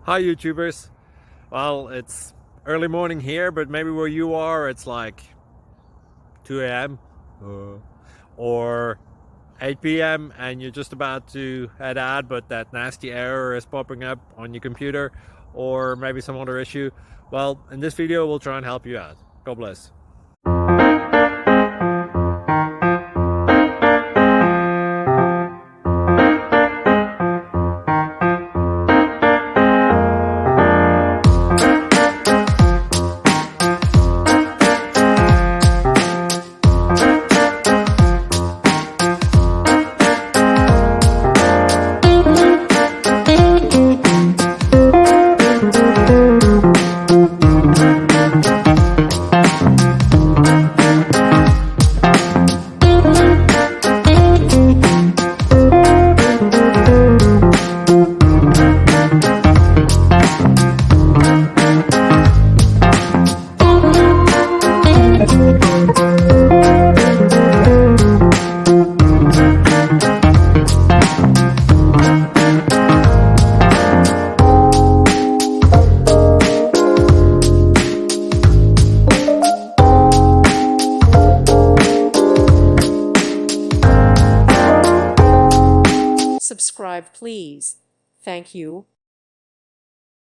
Hi YouTubers. Well, it's early morning here, but maybe where you are it's like 2 a.m. or 8 p.m. and you're just about to head out, but that nasty error is popping up on your computer, or maybe some other issue. Well, in this video we'll try and help you out. God bless. Subscribe, please. Thank you.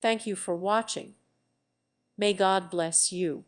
Thank you for watching. May God bless you.